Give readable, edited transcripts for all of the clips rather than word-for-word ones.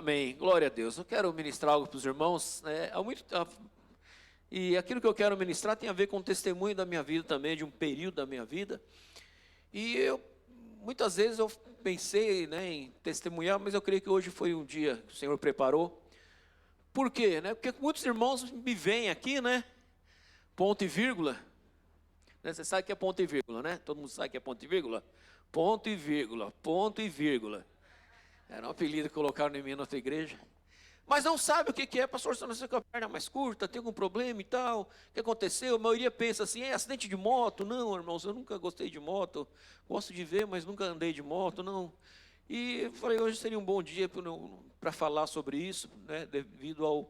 Amém, glória a Deus. Eu quero ministrar algo para os irmãos, né? E aquilo que eu quero ministrar tem a ver com o testemunho da minha vida também, de um período da minha vida. E muitas vezes eu pensei, né, em testemunhar, mas eu creio que hoje foi um dia que o Senhor preparou. Por quê? Né? Porque muitos irmãos me veem aqui, né? Ponto e vírgula. Né? Você sabe que é ponto e vírgula, né? Todo mundo sabe que é ponto e vírgula? Ponto e vírgula, ponto e vírgula. Era um apelido que colocaram em mim na outra igreja. Mas não sabe o que é, pastor, você não sei com a perna mais curta, tem algum problema e tal, o que aconteceu? A maioria pensa assim, é acidente de moto? Não, irmãos, eu nunca gostei de moto, gosto de ver, mas nunca andei de moto, não. E eu falei, hoje seria um bom dia para falar sobre isso, né, devido ao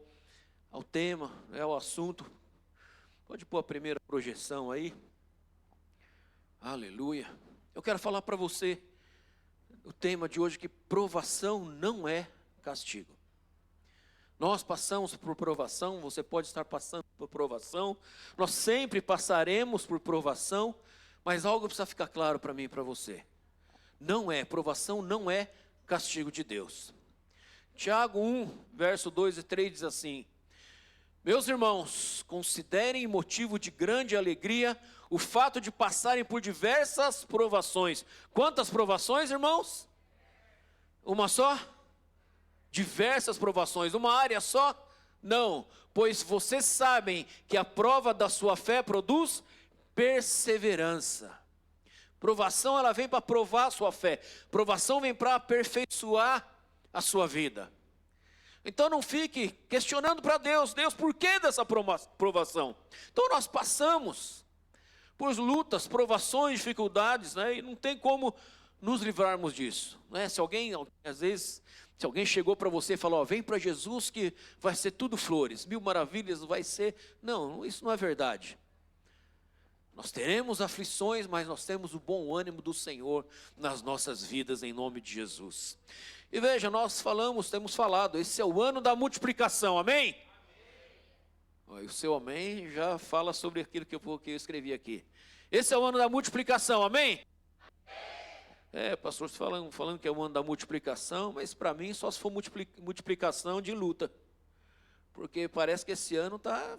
tema, ao assunto. Pode pôr a primeira projeção aí. Aleluia. Eu quero falar para você, o tema de hoje, que provação não é castigo. Nós passamos por provação, você pode estar passando por provação, nós sempre passaremos por provação, mas algo precisa ficar claro para mim e para você. Provação não é castigo de Deus. Tiago 1, verso 2 e 3 diz assim: meus irmãos, considerem motivo de grande alegria o fato de passarem por diversas provações. Quantas provações, irmãos? Uma só? Diversas provações, uma área só? Não, pois vocês sabem que a prova da sua fé produz perseverança. Provação, ela vem para provar a sua fé. Provação vem para aperfeiçoar a sua vida. Então não fique questionando para Deus, por que dessa provação? Então nós passamos por lutas, provações, dificuldades, né? E não tem como nos livrarmos disso, né? Se alguém chegou para você e falou, vem para Jesus que vai ser tudo flores, 1000 maravilhas vai ser, não, isso não é verdade. Nós teremos aflições, mas nós temos o bom ânimo do Senhor nas nossas vidas, em nome de Jesus. E veja, temos falado, esse é o ano da multiplicação, amém? Amém. O seu amém já fala sobre aquilo que eu escrevi aqui. Esse é o ano da multiplicação, amém? Pastor, falando que é o ano da multiplicação, mas para mim só se for multiplicação de luta. Porque parece que esse ano está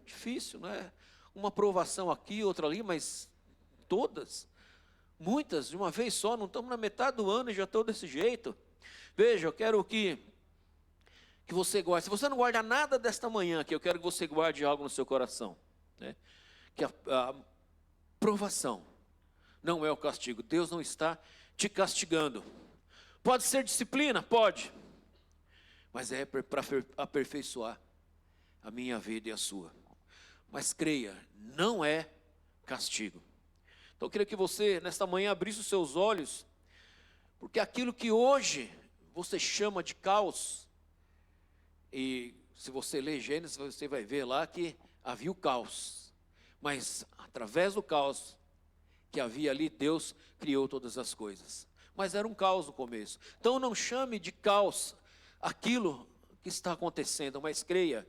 difícil, né? Uma provação aqui, outra ali, mas todas, muitas, de uma vez só, não estamos na metade do ano e já estou desse jeito. Veja, eu quero que você guarde, se você não guarda nada desta manhã aqui, eu quero que você guarde algo no seu coração, né? Que a provação não é o castigo, Deus não está te castigando. Pode ser disciplina? Pode, mas é para aperfeiçoar a minha vida e a sua. Mas creia, não é castigo. Então eu queria que você, nesta manhã, abrisse os seus olhos, porque aquilo que hoje você chama de caos, e se você ler Gênesis, você vai ver lá que havia o caos, mas através do caos que havia ali, Deus criou todas as coisas. Mas era um caos no começo. Então não chame de caos aquilo que está acontecendo, mas creia,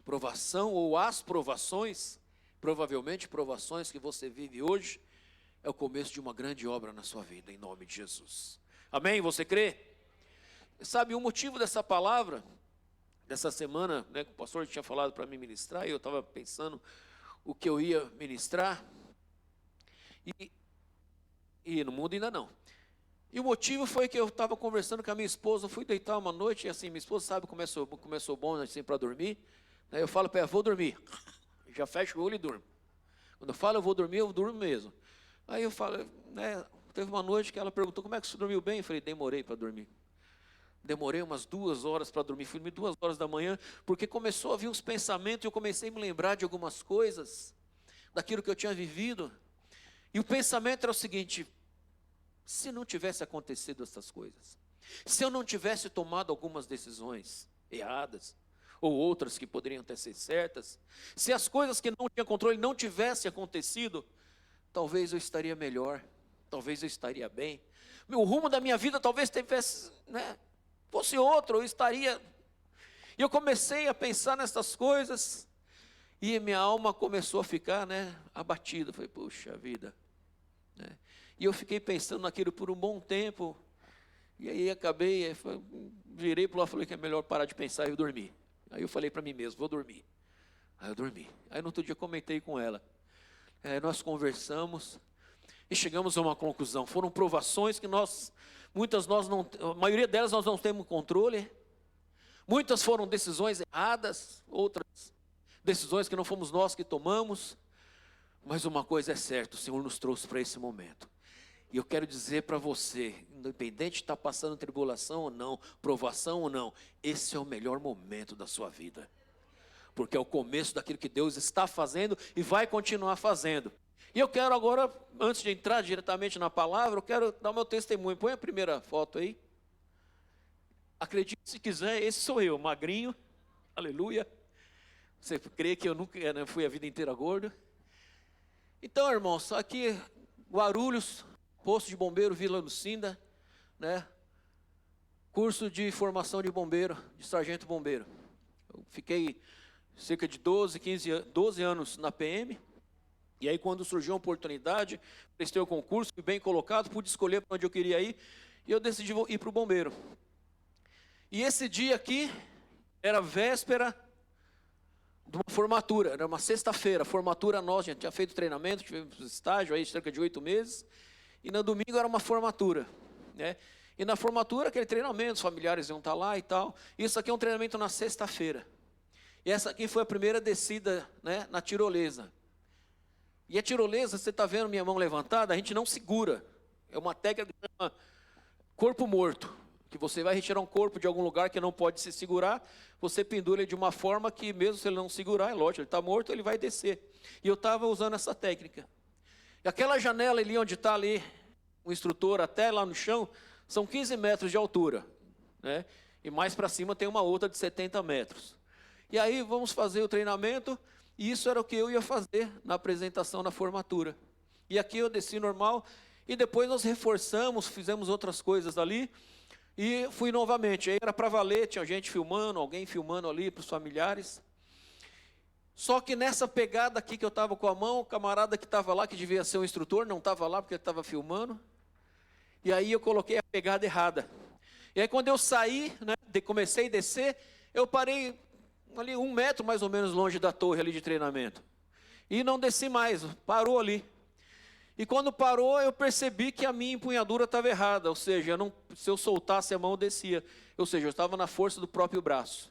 provação ou as provações, provavelmente provações que você vive hoje, é o começo de uma grande obra na sua vida, em nome de Jesus. Amém? Você crê? Sabe, o motivo dessa palavra, dessa semana, né, que o pastor tinha falado para mim ministrar, e eu estava pensando o que eu ia ministrar, e no mundo ainda não. E o motivo foi que eu estava conversando com a minha esposa, eu fui deitar uma noite, e assim, minha esposa sabe como eu sou bom assim, para dormir. Eu falo para ela, vou dormir. Já fecho o olho e durmo. Quando eu falo eu vou dormir, eu durmo mesmo. Aí eu falo, né, teve uma noite que ela perguntou, como é que você dormiu bem? Eu falei, demorei para dormir. Demorei umas 2 horas para dormir. Fui dormir 2 horas da manhã, porque começou a vir uns pensamentos, e eu comecei a me lembrar de algumas coisas, daquilo que eu tinha vivido. E o pensamento era o seguinte, se não tivesse acontecido essas coisas, se eu não tivesse tomado algumas decisões erradas, ou outras que poderiam ter sido certas, se as coisas que não tinha controle não tivessem acontecido, talvez eu estaria melhor, talvez eu estaria bem, o rumo da minha vida talvez tivesse, fosse outro, eu estaria. E eu comecei a pensar nessas coisas, e minha alma começou a ficar abatida. Falei, puxa vida. E eu fiquei pensando naquilo por um bom tempo. E aí acabei, virei para lá, falei que é melhor parar de pensar e eu dormi. Aí eu falei para mim mesmo, vou dormir. Aí eu dormi. Aí no outro dia comentei com ela. Nós conversamos e chegamos a uma conclusão. Foram provações que a maioria delas nós não temos controle. Muitas foram decisões erradas, outras decisões que não fomos nós que tomamos. Mas uma coisa é certa, o Senhor nos trouxe para esse momento. E eu quero dizer para você, independente de estar passando tribulação ou não, provação ou não, esse é o melhor momento da sua vida. Porque é o começo daquilo que Deus está fazendo e vai continuar fazendo. E eu quero agora, antes de entrar diretamente na palavra, eu quero dar o meu testemunho. Põe a primeira foto aí. Acredite se quiser, esse sou eu, magrinho, aleluia. Você crê que eu nunca fui a vida inteira gordo? Então, irmãos, aqui, Guarulhos, posto de bombeiro, Vila Lucinda, né? Curso de formação de bombeiro, de sargento bombeiro. Eu fiquei cerca de 12 anos na PM. E aí, quando surgiu a oportunidade, prestei o concurso, fui bem colocado, pude escolher para onde eu queria ir, e eu decidi ir para o bombeiro. E esse dia aqui, era véspera de uma formatura, era uma sexta-feira, formatura nossa, a gente tinha feito treinamento, tivemos estágio aí, cerca de 8 meses, e no domingo era uma formatura, né? E na formatura, aquele treinamento, os familiares iam estar lá e tal. Isso aqui é um treinamento na sexta-feira. E essa aqui foi a primeira descida, né, na tirolesa. E a tirolesa, você está vendo minha mão levantada, a gente não segura. É uma técnica que chama corpo morto, que você vai retirar um corpo de algum lugar que não pode se segurar, você pendura ele de uma forma que mesmo se ele não segurar, é lógico, ele está morto, ele vai descer. E eu estava usando essa técnica. E aquela janela ali onde está ali o instrutor até lá no chão, são 15 metros de altura, né? E mais para cima tem uma outra de 70 metros. E aí vamos fazer o treinamento, e isso era o que eu ia fazer na apresentação na formatura. E aqui eu desci normal, e depois nós reforçamos, fizemos outras coisas ali, e fui novamente. Aí era para valer, tinha gente filmando, alguém filmando ali para os familiares. Só que nessa pegada aqui que eu estava com a mão, o camarada que estava lá, que devia ser o instrutor, não estava lá porque ele estava filmando. E aí eu coloquei a pegada errada. E aí quando eu saí, né, comecei a descer, eu parei ali 1 metro mais ou menos longe da torre ali de treinamento. E não desci mais, parou ali. E quando parou, eu percebi que a minha empunhadura estava errada. Ou seja, se eu soltasse a mão, eu descia. Ou seja, eu estava na força do próprio braço.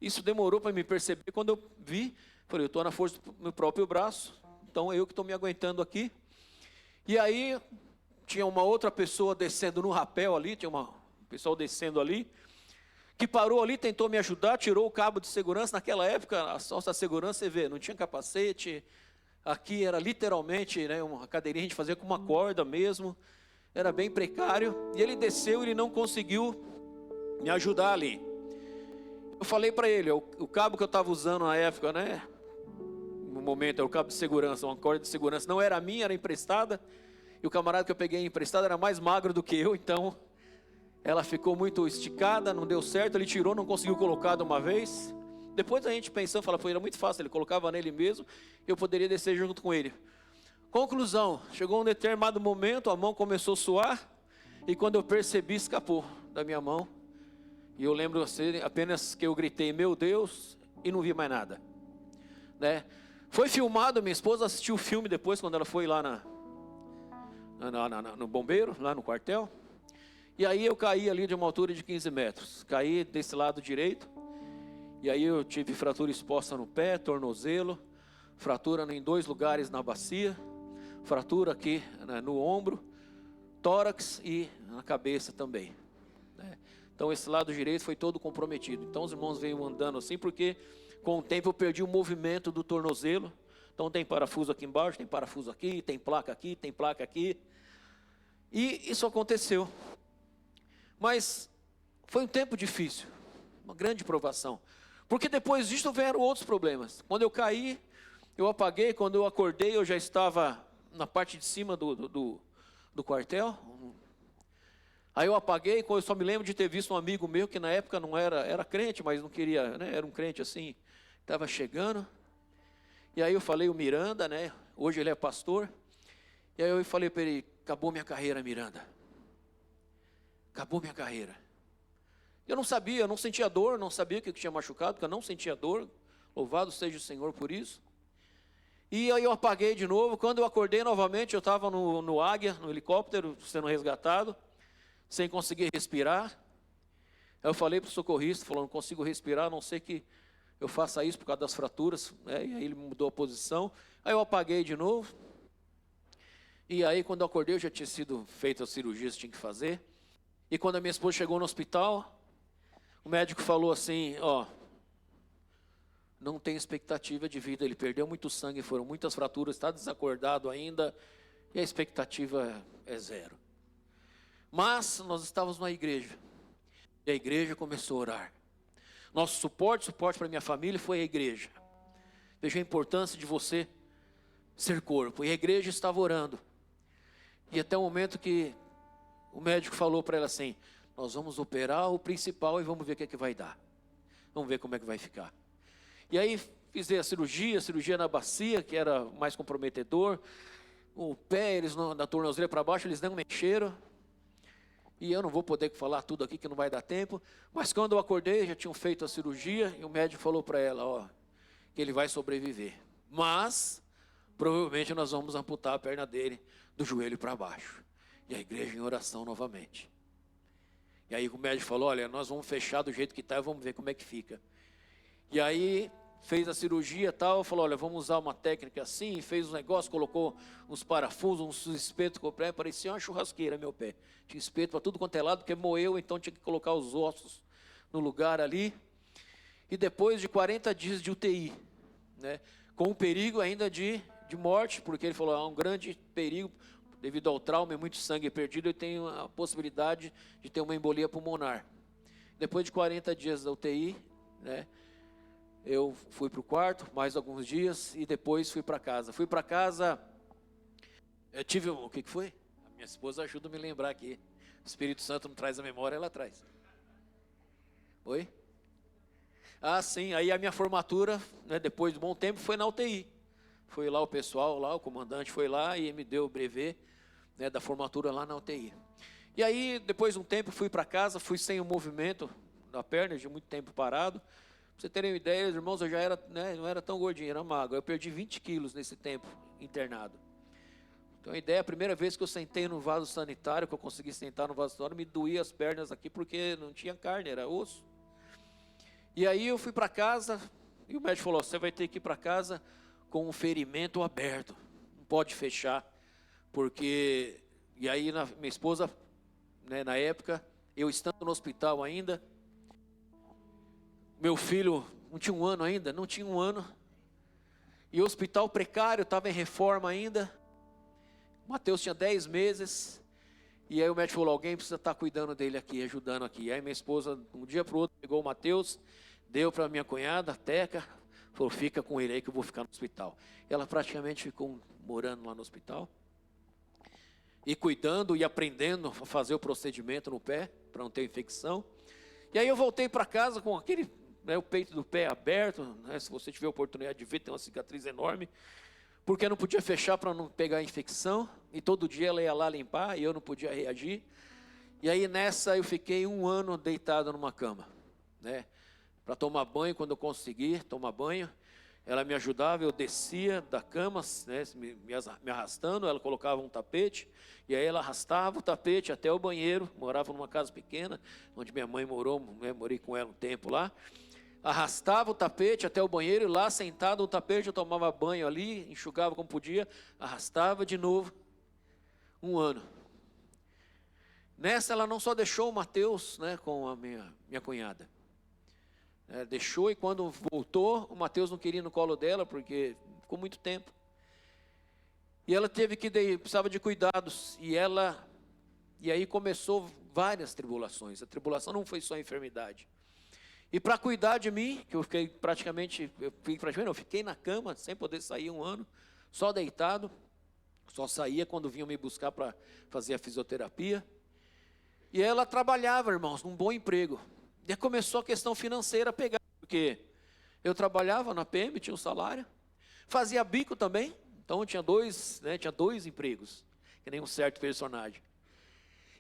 Isso demorou para me perceber. Quando eu vi, falei, eu estou na força do meu próprio braço, então eu que estou me aguentando aqui. E aí, tinha uma outra pessoa descendo no rapel ali, tinha um pessoal descendo ali, que parou ali, tentou me ajudar, tirou o cabo de segurança. Naquela época, a nossa segurança, você vê, não tinha capacete, aqui era literalmente, né, uma cadeirinha, a gente fazia com uma corda mesmo, era bem precário, e ele desceu, ele não conseguiu me ajudar ali. Eu falei para ele, o cabo que eu estava usando na época, né, no momento, era o cabo de segurança, uma corda de segurança, não era minha, era emprestada, e o camarada que eu peguei emprestado era mais magro do que eu, então ela ficou muito esticada, não deu certo, ele tirou, não conseguiu colocar de uma vez. Depois a gente pensou, foi, era muito fácil, ele colocava nele mesmo, eu poderia descer junto com ele. Conclusão, chegou um determinado momento, a mão começou a suar, e quando eu percebi, escapou da minha mão. E eu lembro apenas que eu gritei, meu Deus, e não vi mais nada. Né? Foi filmado, minha esposa assistiu o filme depois, quando ela foi lá no bombeiro, lá no quartel. E aí eu caí ali de uma altura de 15 metros. Caí desse lado direito. E aí eu tive fratura exposta no pé, tornozelo, fratura em 2 lugares na bacia, fratura aqui, né, no ombro, tórax e na cabeça também. Né? Então esse lado direito foi todo comprometido. Então os irmãos veio andando assim, porque com o tempo eu perdi o movimento do tornozelo. Então tem parafuso aqui embaixo, tem parafuso aqui, tem placa aqui, tem placa aqui. E isso aconteceu. Mas foi um tempo difícil, uma grande provação. Porque depois disso vieram outros problemas. Quando eu caí, eu apaguei. Quando eu acordei, eu já estava na parte de cima do quartel. Aí eu apaguei, eu só me lembro de ter visto um amigo meu que na época não era crente, mas não queria, né, era um crente assim, estava chegando. E aí eu falei, o Miranda, né, hoje ele é pastor. E aí eu falei para ele, acabou minha carreira, Miranda. acabou minha carreira. Eu não sabia, eu não sentia dor, não sabia o que tinha machucado, porque eu não sentia dor. Louvado seja o Senhor por isso. E aí eu apaguei de novo. Quando eu acordei novamente, eu estava no Águia, no helicóptero, sendo resgatado, sem conseguir respirar. Aí eu falei para o socorrista, falou, não consigo respirar, a não ser que eu faça isso por causa das fraturas. E aí ele mudou a posição. Aí eu apaguei de novo. E aí quando eu acordei, eu já tinha sido feita a cirurgia que tinha que fazer. E quando a minha esposa chegou no hospital, o médico falou assim, não tem expectativa de vida, ele perdeu muito sangue, foram muitas fraturas, está desacordado ainda, e a expectativa é zero. Mas nós estávamos na igreja, e a igreja começou a orar. Nosso suporte para minha família foi a igreja. Veja a importância de você ser corpo, e a igreja estava orando. E até o momento que o médico falou para ela assim, nós vamos operar o principal e vamos ver o que é que vai dar. Vamos ver como é que vai ficar. E aí fiz a cirurgia na bacia, que era mais comprometedor. O pé, eles da tornozeleira para baixo, eles não mexeram. E eu não vou poder falar tudo aqui, que não vai dar tempo. Mas quando eu acordei, já tinham feito a cirurgia, e o médico falou para ela, que ele vai sobreviver. Mas, provavelmente nós vamos amputar a perna dele do joelho para baixo. E a igreja em oração novamente. E aí o médico falou, olha, nós vamos fechar do jeito que está e vamos ver como é que fica. E aí fez a cirurgia e tal, falou, olha, vamos usar uma técnica assim, fez um negócio, colocou uns parafusos, uns espetos, parecia uma churrasqueira meu pé. Tinha espeto para tudo quanto é lado, porque moeu, então tinha que colocar os ossos no lugar ali. E depois de 40 dias de UTI, né, com o perigo ainda de morte, porque ele falou, há um grande perigo, devido ao trauma e muito sangue perdido, eu tenho a possibilidade de ter uma embolia pulmonar. Depois de 40 dias da UTI, né, eu fui para o quarto, mais alguns dias, e depois fui para casa. Fui para casa, eu tive, o que foi? A minha esposa ajuda a me lembrar aqui. O Espírito Santo não traz a memória, ela traz. Oi? Ah, sim, aí a minha formatura, né, depois de um bom tempo, foi na UTI. Foi lá o pessoal, lá o comandante foi lá e me deu o brevet, né, da formatura lá na UTI. E aí, depois de um tempo, fui para casa, fui sem o movimento da perna, de muito tempo parado. Para vocês terem uma ideia, irmãos, eu já era, né, não era tão gordinho, era magro. Eu perdi 20 quilos nesse tempo internado. Então, a ideia, a primeira vez que eu sentei no vaso sanitário, que eu consegui sentar no vaso sanitário, me doía as pernas aqui porque não tinha carne, era osso. E aí eu fui para casa e o médico falou, você vai ter que ir para casa com um ferimento aberto, não pode fechar, porque... E aí minha esposa, né, na época, eu estando no hospital ainda, meu filho não tinha um ano ainda, e o hospital precário, estava em reforma ainda, Mateus tinha 10 meses, e aí o médico falou, alguém precisa estar cuidando dele aqui, ajudando aqui. E aí minha esposa, um dia para o outro, pegou o Mateus, deu para minha cunhada, a Teca, falou, fica com ele aí que eu vou ficar no hospital. Ela praticamente ficou morando lá no hospital, e cuidando e aprendendo a fazer o procedimento no pé, para não ter infecção. E aí eu voltei para casa com aquele, né, o peito do pé aberto, né, se você tiver a oportunidade de ver, tem uma cicatriz enorme, porque eu não podia fechar para não pegar infecção, e todo dia ela ia lá limpar, e eu não podia reagir. E aí nessa eu fiquei 1 ano deitado numa cama, né, para tomar banho, quando eu conseguir tomar banho, ela me ajudava, eu descia da cama, né, me arrastando, ela colocava um tapete, e aí ela arrastava o tapete até o banheiro, morava numa casa pequena, onde minha mãe morou, né, morei com ela um tempo lá, arrastava o tapete até o banheiro, e lá sentado no tapete eu tomava banho ali, enxugava como podia, arrastava de novo, 1 ano. Nessa ela não só deixou o Mateus, né, com a minha cunhada, deixou, e quando voltou, o Mateus não queria ir no colo dela, porque ficou muito tempo. E ela precisava de cuidados, e aí começou várias tribulações. A tribulação não foi só a enfermidade. E para cuidar de mim, que eu fiquei na cama, sem poder sair 1 ano, só deitado, só saía quando vinham me buscar para fazer a fisioterapia. E ela trabalhava, irmãos, num bom emprego. E aí começou a questão financeira a pegar, porque eu trabalhava na PM, tinha um salário, fazia bico também, então tinha 2 empregos, que nem um certo personagem.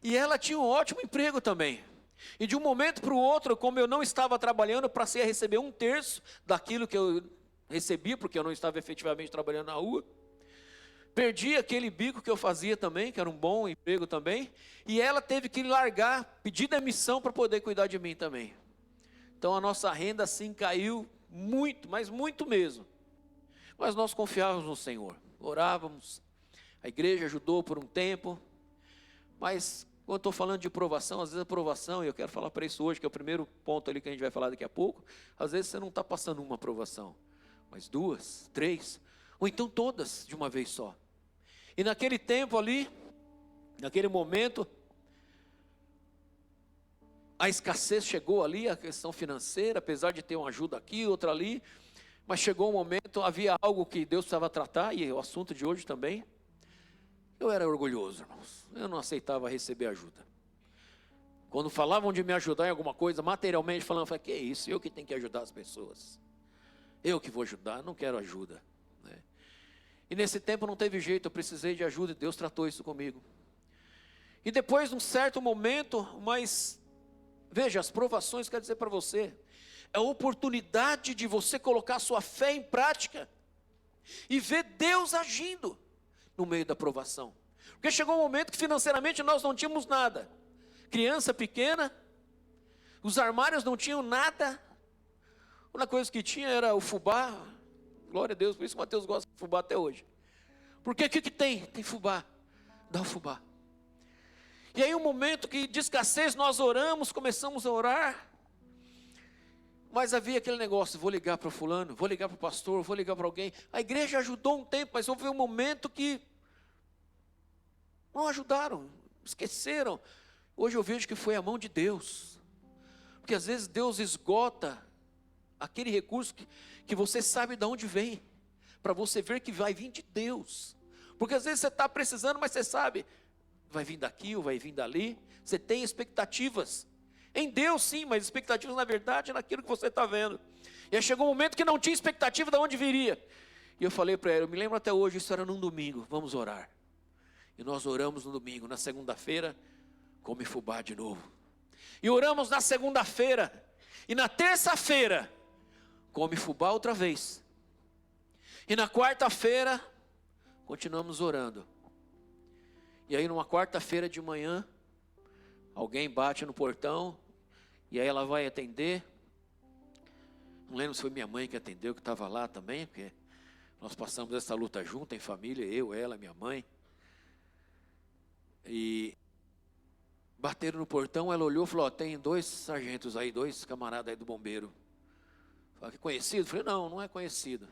E ela tinha um ótimo emprego também. E de um momento para o outro, como eu não estava trabalhando, passei a receber 1/3 daquilo que eu recebia, porque eu não estava efetivamente trabalhando na rua. Perdi aquele bico que eu fazia também, que era um bom emprego também. E ela teve que largar, pedir demissão para poder cuidar de mim também. Então a nossa renda assim caiu muito, mas muito mesmo. Mas nós confiávamos no Senhor, orávamos, a igreja ajudou por um tempo. Mas quando estou falando de provação, às vezes a provação, e eu quero falar para isso hoje, que é o primeiro ponto ali que a gente vai falar daqui a pouco. Às vezes você não está passando uma provação, mas 2, 3, ou então todas de uma vez só. E naquele tempo ali, naquele momento, a escassez chegou ali, a questão financeira, apesar de ter uma ajuda aqui, outra ali, mas chegou um momento, havia algo que Deus precisava tratar, e é o assunto de hoje também. Eu era orgulhoso, irmãos, eu não aceitava receber ajuda. Quando falavam de me ajudar em alguma coisa, materialmente falando, eu falei, que é isso, eu que tenho que ajudar as pessoas. Eu que vou ajudar, não quero ajuda. Né? E nesse tempo não teve jeito, eu precisei de ajuda e Deus tratou isso comigo. E depois de um certo momento, mas veja, as provações, quero dizer para você, é a oportunidade de você colocar sua fé em prática e ver Deus agindo no meio da provação. Porque chegou um momento que financeiramente nós não tínhamos nada. Criança pequena, os armários não tinham nada. A única coisa que tinha era o fubá. Glória a Deus, por isso que o Mateus gosta de fubá até hoje. Porque o que tem? Tem fubá. Dá o fubá. E aí um momento que de escassez nós oramos, começamos a orar. Mas havia aquele negócio, vou ligar para fulano, vou ligar para o pastor, vou ligar para alguém. A igreja ajudou um tempo, mas houve um momento que não ajudaram, esqueceram. Hoje eu vejo que foi a mão de Deus. Porque às vezes Deus esgota aquele recurso que você sabe de onde vem, para você ver que vai vir de Deus. Porque às vezes você está precisando, mas você sabe, vai vir daqui ou vai vir dali. Você tem expectativas. Em Deus sim, mas expectativas na verdade é naquilo que você está vendo. E aí chegou um momento que não tinha expectativa de onde viria. E eu falei para ela, eu me lembro até hoje, isso era num domingo, vamos orar. E nós oramos no domingo, na segunda-feira, come fubá de novo. E oramos na segunda-feira, e na terça-feira, come fubá outra vez. E na quarta-feira, continuamos orando. E aí numa quarta-feira de manhã, alguém bate no portão, e aí ela vai atender. Não lembro se foi minha mãe que atendeu, que estava lá também, porque nós passamos essa luta junto, em família, eu, ela, minha mãe. E bateram no portão, ela olhou e falou, tem 2 sargentos aí, 2 camaradas aí do bombeiro. Falei, que conhecido? Eu falei, não é conhecido.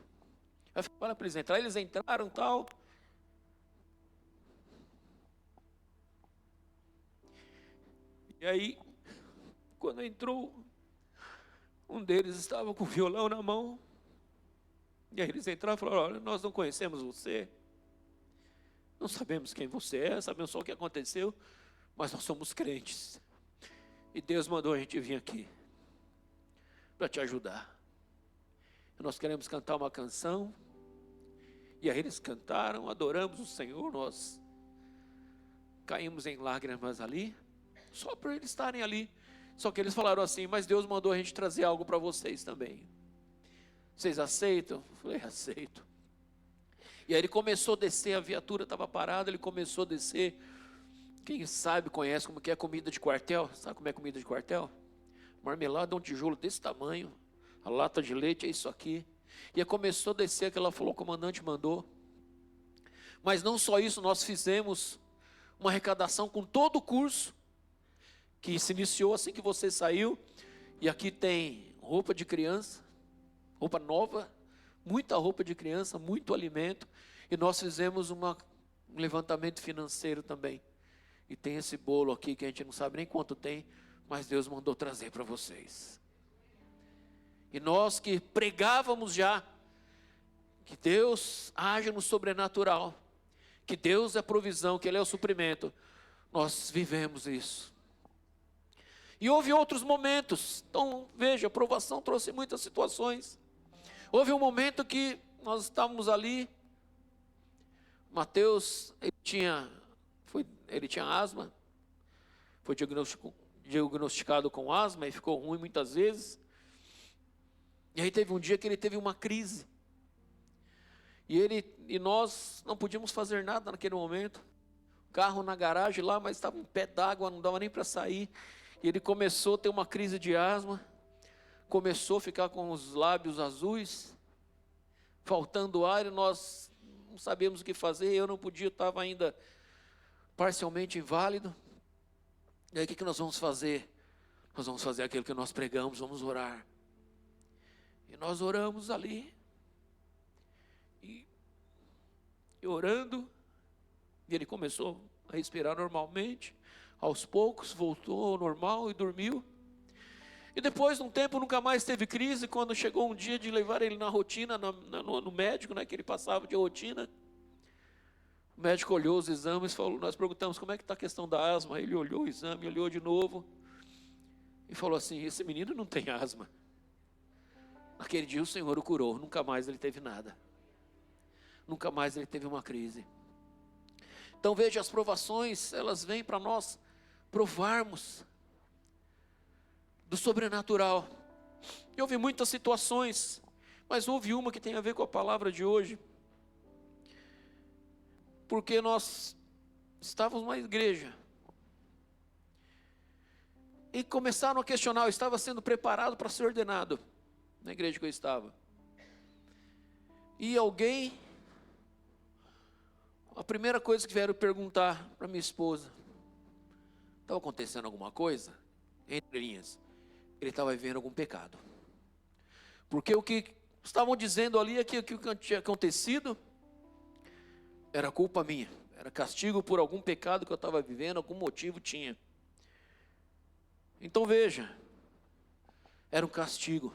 Aí eu falei, fala para eles entrarem, eles entraram e tal. E aí, quando entrou, um deles estava com o violão na mão. E aí eles entraram e falaram, olha, nós não conhecemos você. Não sabemos quem você é, sabemos só o que aconteceu, mas nós somos crentes. E Deus mandou a gente vir aqui para te ajudar. Nós queremos cantar uma canção. E aí eles cantaram, adoramos o Senhor, nós caímos em lágrimas ali, só por eles estarem ali. Só que eles falaram assim, mas Deus mandou a gente trazer algo para vocês também. Vocês aceitam? Eu falei, aceito. E aí ele começou a descer, a viatura estava parada, ele começou a descer. Quem sabe, conhece como que é comida de quartel? Sabe como é comida de quartel? Marmelada é um tijolo desse tamanho, a lata de leite é isso aqui. E aí começou a descer, que ela falou, o comandante mandou. Mas não só isso, nós fizemos uma arrecadação com todo o curso, que se iniciou assim que você saiu. E aqui tem roupa de criança, roupa nova, muita roupa de criança, muito alimento. E nós fizemos um levantamento financeiro também. E tem esse bolo aqui que a gente não sabe nem quanto tem, mas Deus mandou trazer para vocês. E nós que pregávamos já que Deus age no sobrenatural, que Deus é a provisão, que Ele é o suprimento, nós vivemos isso. E houve outros momentos. Então veja, a provação trouxe muitas situações. Houve um momento que nós estávamos ali, Mateus, ele tinha asma, foi diagnosticado com asma e ficou ruim muitas vezes. E aí teve um dia que ele teve uma crise. E nós não podíamos fazer nada naquele momento. O carro na garagem lá, mas estava um pé d'água, não dava nem para sair. E ele começou a ter uma crise de asma. Começou a ficar com os lábios azuis, faltando ar, e nós não sabíamos o que fazer. Eu não podia, estava ainda parcialmente inválido. E aí o que nós vamos fazer? Nós vamos fazer aquilo que nós pregamos, vamos orar. E nós oramos ali. E orando, e ele começou a respirar normalmente. Aos poucos voltou ao normal e dormiu. E depois de um tempo nunca mais teve crise. Quando chegou um dia de levar ele na rotina, no médico, né, que ele passava de rotina, o médico olhou os exames, falou, nós perguntamos como é que está a questão da asma. Ele olhou o exame, olhou de novo e falou assim, esse menino não tem asma. Naquele dia o Senhor o curou, nunca mais ele teve nada. Nunca mais ele teve uma crise. Então veja, as provações, elas vêm para nós provarmos do sobrenatural. E houve muitas situações, mas houve uma que tem a ver com a palavra de hoje. Porque nós estávamos numa igreja e começaram a questionar, eu estava sendo preparado para ser ordenado na igreja que eu estava. E a primeira coisa que vieram perguntar para minha esposa, estava acontecendo alguma coisa? Entre linhas, ele estava vivendo algum pecado. Porque o que estavam dizendo ali é que o que tinha acontecido era culpa minha, era castigo por algum pecado que eu estava vivendo, algum motivo tinha. Então veja, era um castigo.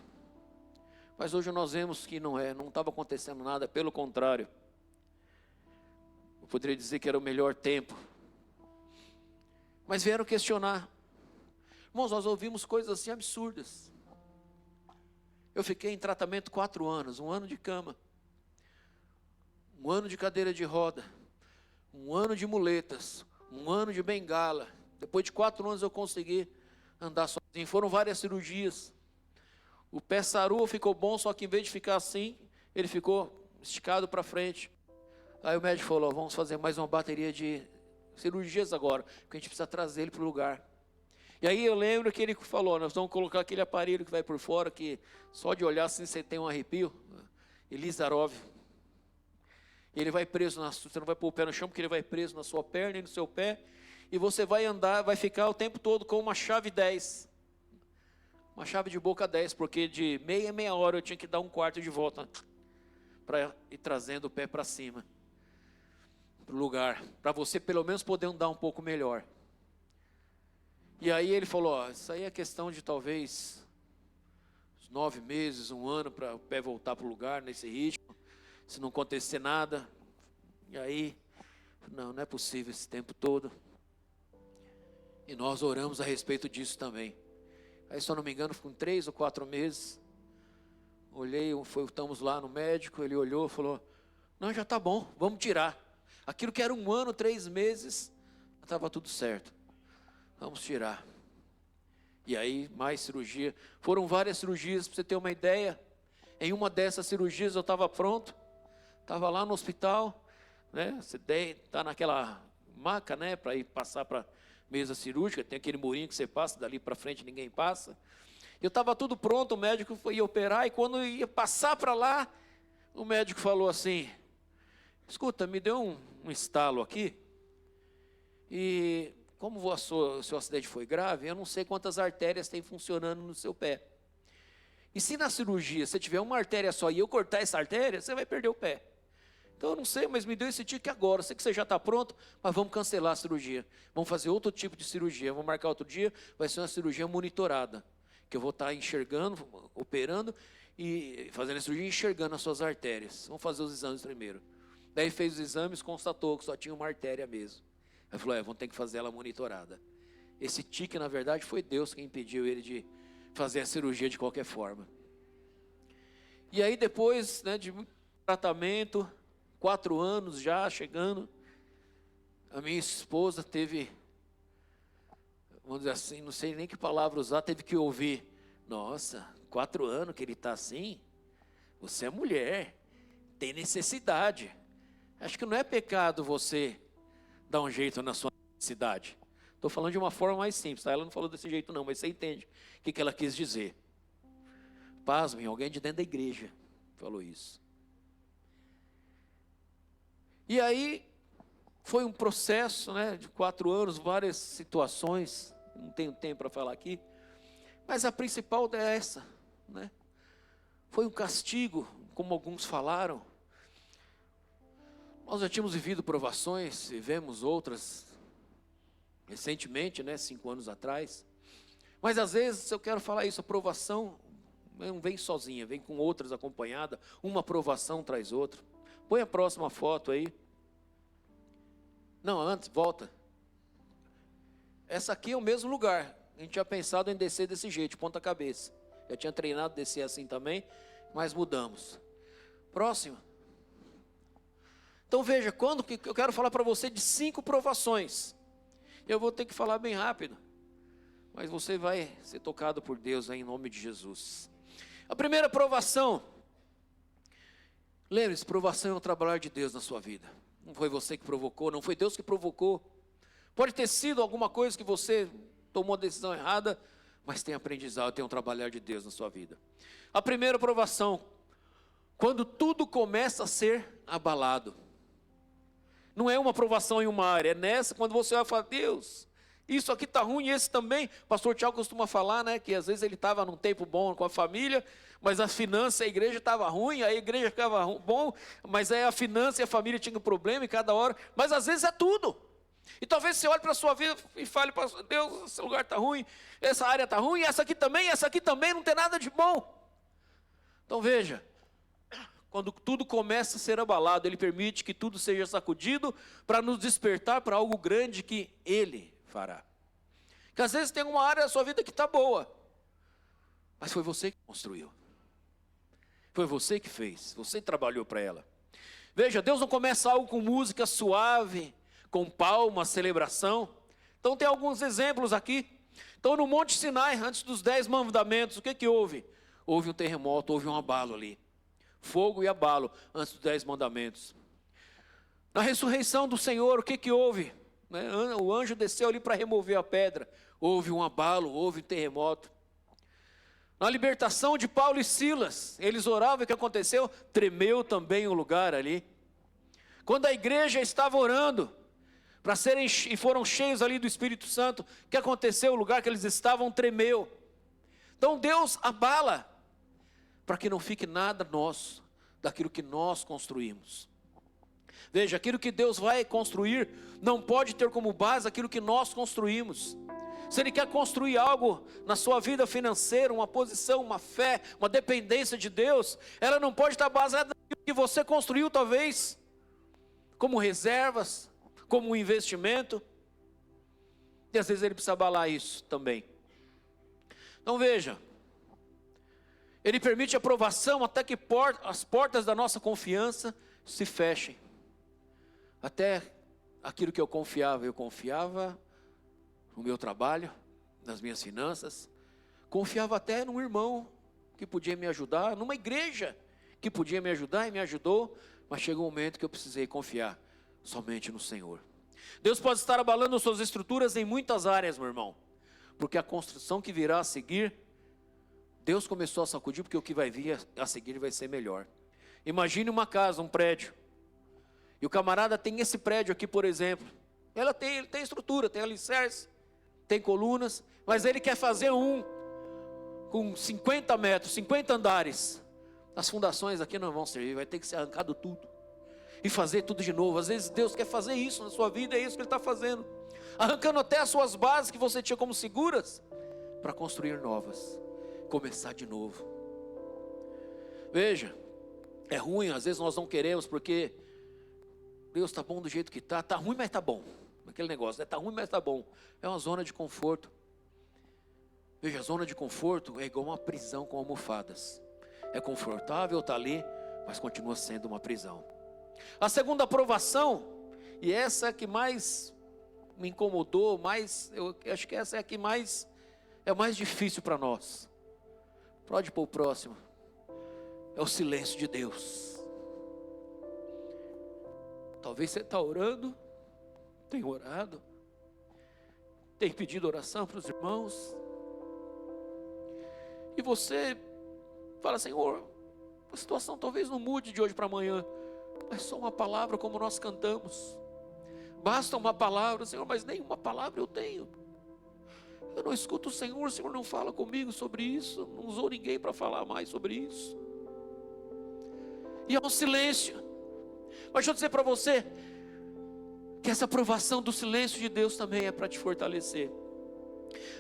Mas hoje nós vemos que não estava acontecendo nada, pelo contrário. Eu poderia dizer que era o melhor tempo. Mas vieram questionar. Irmãos, nós ouvimos coisas assim absurdas. Eu fiquei em tratamento 4 anos, 1 ano de cama, 1 ano de cadeira de roda, 1 ano de muletas, 1 ano de bengala. Depois de 4 anos eu consegui andar sozinho. Foram várias cirurgias. O pé sarou, ficou bom, só que em vez de ficar assim, ele ficou esticado para frente. Aí o médico falou, vamos fazer mais uma bateria de cirurgias agora, porque a gente precisa trazer ele para o lugar. E aí eu lembro que ele falou, nós vamos colocar aquele aparelho que vai por fora, que só de olhar assim você tem um arrepio, Elizarov. Ele vai preso, você não vai pôr o pé no chão, porque ele vai preso na sua perna e no seu pé, e você vai andar, vai ficar o tempo todo com uma chave 10. Uma chave de boca 10, porque de meia hora eu tinha que dar 1/4 de volta, para ir trazendo o pé para cima, para o lugar, para você pelo menos poder andar um pouco melhor. E aí ele falou, isso aí é questão de talvez 9 meses, 1 ano, para o pé voltar para o lugar, nesse ritmo, se não acontecer nada. E aí, não é possível esse tempo todo. E nós oramos a respeito disso também. Aí, se eu não me engano, com 3 ou 4 meses, estamos lá no médico, ele olhou e falou, não, já está bom, vamos tirar. Aquilo que era 1 ano, 3 meses, estava tudo certo. Vamos tirar. E aí, mais cirurgia. Foram várias cirurgias, para você ter uma ideia. Em uma dessas cirurgias eu estava pronto. Estava lá no hospital, né? Você está naquela maca, né? Para ir passar para mesa cirúrgica. Tem aquele murinho que você passa, dali para frente ninguém passa. Eu estava tudo pronto, o médico ia operar. E quando ia passar para lá, o médico falou assim, escuta, me deu um estalo aqui. E como o seu acidente foi grave, eu não sei quantas artérias tem funcionando no seu pé. E se na cirurgia você tiver uma artéria só e eu cortar essa artéria, você vai perder o pé. Então eu não sei, mas me deu esse tique agora. Eu sei que você já está pronto, mas vamos cancelar a cirurgia. Vamos fazer outro tipo de cirurgia. Vamos marcar outro dia, vai ser uma cirurgia monitorada. Que eu vou estar enxergando, operando e fazendo a cirurgia e enxergando as suas artérias. Vamos fazer os exames primeiro. Daí fez os exames, constatou que só tinha uma artéria mesmo. Aí falou, vamos ter que fazer ela monitorada. Esse tique, na verdade, foi Deus quem impediu ele de fazer a cirurgia de qualquer forma. E aí depois, né, de muito tratamento, 4 anos já chegando, a minha esposa teve vamos dizer assim, não sei nem que palavra usar, teve que ouvir: nossa, 4 anos que ele está assim, você é mulher, tem necessidade. Acho que não é pecado você dar um jeito na sua necessidade. Estou falando de uma forma mais simples, tá? Ela não falou desse jeito não, mas você entende o que ela quis dizer. Pasmem, alguém de dentro da igreja falou isso. E aí, foi um processo, né, de 4 anos, várias situações, não tenho tempo para falar aqui, mas a principal é essa, né? Foi um castigo, como alguns falaram. Nós já tínhamos vivido provações, vivemos outras recentemente, né, 5 anos atrás. Mas às vezes eu quero falar isso, a provação não vem sozinha, vem com outras acompanhada, uma provação traz outra. Põe a próxima foto aí. Não, antes, volta. Essa aqui é o mesmo lugar. A gente tinha pensado em descer desse jeito, de ponta cabeça. Eu tinha treinado descer assim também, mas mudamos. Próximo. Então veja, quando que eu quero falar para você de 5 provações. Eu vou ter que falar bem rápido, mas você vai ser tocado por Deus aí, em nome de Jesus. A primeira provação, lembre-se, provação é um trabalhar de Deus na sua vida. Não foi você que provocou, não foi Deus que provocou. Pode ter sido alguma coisa que você tomou a decisão errada, mas tem aprendizado, tem um trabalhar de Deus na sua vida. A primeira provação, quando tudo começa a ser abalado. Não é uma provação em uma área, é nessa, quando você vai falar: Deus, isso aqui está ruim, esse também. O pastor Tiago costuma falar, né, que às vezes ele estava num tempo bom com a família, mas a finança, a igreja estava ruim, a igreja ficava bom, mas aí a finança e a família tinham problema em cada hora, mas às vezes é tudo. E talvez você olhe para a sua vida e fale para Deus: esse lugar está ruim, essa área está ruim, essa aqui também não tem nada de bom. Então veja, quando tudo começa a ser abalado, Ele permite que tudo seja sacudido para nos despertar para algo grande que Ele fará. Que às vezes tem uma área da sua vida que está boa, mas foi você que construiu. Foi você que fez, você trabalhou para ela. Veja, Deus não começa algo com música suave, com palmas, celebração. Então tem alguns exemplos aqui. Então no Monte Sinai, antes dos 10 mandamentos, o que houve? Houve um terremoto, houve um abalo ali. Fogo e abalo, antes dos 10 mandamentos. Na ressurreição do Senhor, o que houve? O anjo desceu ali para remover a pedra. Houve um abalo, houve um terremoto. Na libertação de Paulo e Silas, eles oravam, o que aconteceu? Tremeu também o lugar ali. Quando a igreja estava orando, e foram cheios ali do Espírito Santo, o que aconteceu? O lugar que eles estavam tremeu. Então Deus abala, para que não fique nada nosso, daquilo que nós construímos. Veja, aquilo que Deus vai construir, não pode ter como base aquilo que nós construímos. Se Ele quer construir algo na sua vida financeira, uma posição, uma fé, uma dependência de Deus, ela não pode estar baseada naquilo que você construiu talvez, como reservas, como um investimento. E às vezes Ele precisa abalar isso também. Então veja, Ele permite a provação até que as portas da nossa confiança se fechem. Até aquilo que eu confiava no meu trabalho, nas minhas finanças, confiava até num irmão que podia me ajudar, numa igreja que podia me ajudar e me ajudou, mas chegou um momento que eu precisei confiar somente no Senhor. Deus pode estar abalando suas estruturas em muitas áreas, meu irmão, porque a construção que virá a seguir, Deus começou a sacudir, porque o que vai vir a seguir vai ser melhor. Imagine uma casa, um prédio, e o camarada tem esse prédio aqui, por exemplo. Ele tem estrutura, tem alicerce, tem colunas, mas ele quer fazer um com 50 metros, 50 andares. As fundações aqui não vão servir, vai ter que ser arrancado tudo e fazer tudo de novo. Às vezes Deus quer fazer isso na sua vida, é isso que Ele está fazendo, arrancando até as suas bases que você tinha como seguras, para construir novas, começar de novo. Veja, é ruim, às vezes nós não queremos, porque Deus está bom do jeito que está ruim, mas está bom. Aquele negócio, né? Está ruim, mas está bom. É uma zona de conforto. Veja, a zona de conforto é igual uma prisão com almofadas. É confortável, está ali, mas continua sendo uma prisão. A segunda provação, e essa é que mais me incomodou, mas eu acho que essa é a que mais é mais difícil para nós. Pode pôr o próximo. É o silêncio de Deus. Talvez você está orando, tem orado, tem pedido oração para os irmãos, e você fala: Senhor, a situação talvez não mude de hoje para amanhã, mas só uma palavra, como nós cantamos. Basta uma palavra, Senhor, mas nenhuma palavra eu tenho. Eu não escuto o Senhor não fala comigo sobre isso, não usou ninguém para falar mais sobre isso. E é um silêncio. Mas deixa eu dizer para você, que essa provação do silêncio de Deus também é para te fortalecer.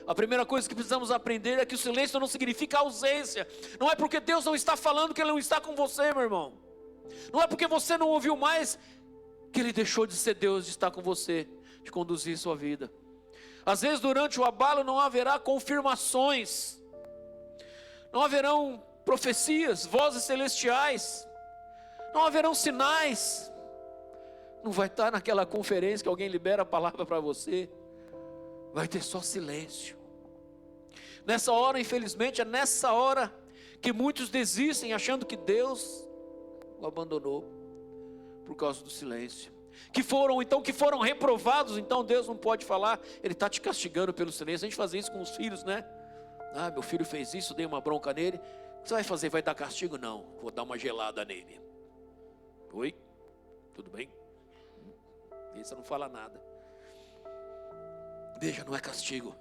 A primeira coisa que precisamos aprender é que o silêncio não significa ausência. Não é porque Deus não está falando que Ele não está com você, meu irmão. Não é porque você não ouviu mais que Ele deixou de ser Deus, de estar com você, de conduzir sua vida. Às vezes durante o abalo não haverá confirmações, não haverão profecias, vozes celestiais, não haverão sinais. Não vai estar naquela conferência que alguém libera a palavra para você. Vai ter só silêncio. Nessa hora, infelizmente, é nessa hora que muitos desistem, achando que Deus o abandonou por causa do silêncio. Que foram reprovados, então Deus não pode falar, Ele está te castigando pelo silêncio. A gente faz isso com os filhos, né? Ah, meu filho fez isso, dei uma bronca nele. O que você vai fazer? Vai dar castigo? Não, vou dar uma gelada nele. Oi? Tudo bem? E você não fala nada. Veja, não é castigo.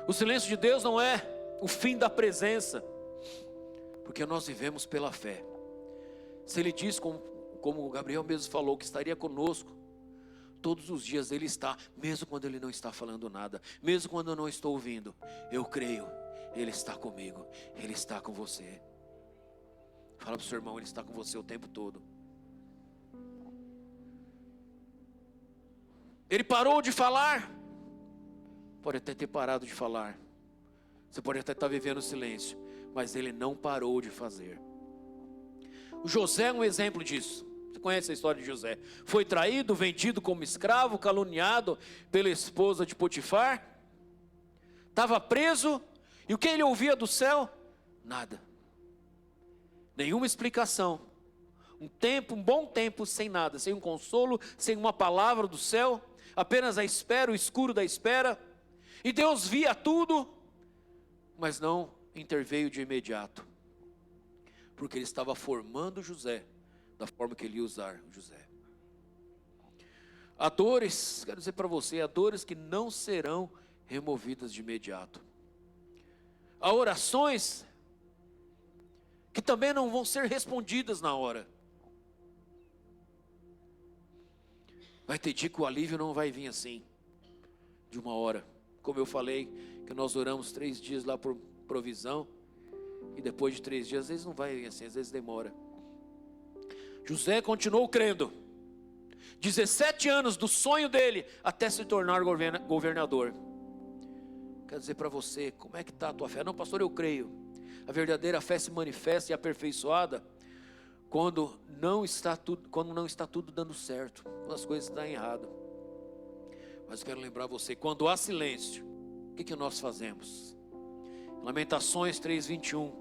O silêncio de Deus não é o fim da presença, porque nós vivemos pela fé. Se Ele diz, como o Gabriel mesmo falou, que estaria conosco todos os dias, Ele está, mesmo quando Ele não está falando nada, mesmo quando eu não estou ouvindo, eu creio, Ele está comigo, Ele está com você. Fala para o seu irmão, Ele está com você o tempo todo. Ele parou de falar? Pode até ter parado de falar, você pode até estar vivendo silêncio, mas Ele não parou de fazer. O José é um exemplo disso. Você conhece a história de José? Foi traído, vendido como escravo, caluniado pela esposa de Potifar, estava preso, e o que ele ouvia do céu? Nada, nenhuma explicação. Um bom tempo sem nada, sem um consolo, sem uma palavra do céu, apenas a espera, o escuro da espera. E Deus via tudo, mas não interveio de imediato, porque Ele estava formando José da forma que Ele ia usar José. Há dores, quero dizer para você, há dores que não serão removidas de imediato. Há orações que também não vão ser respondidas na hora. Vai ter dia que o alívio não vai vir assim, de uma hora. Como eu falei, que nós oramos 3 dias lá por provisão, e depois de 3 dias, às vezes não vai vir assim, às vezes demora. José continuou crendo, 17 anos do sonho dele, até se tornar governador. Quero dizer para você, como é que está a tua fé? Não, pastor, eu creio. A verdadeira fé se manifesta e é aperfeiçoada quando não está tudo dando certo, quando as coisas estão erradas. Mas quero lembrar você, quando há silêncio, o que nós fazemos? Lamentações 3:21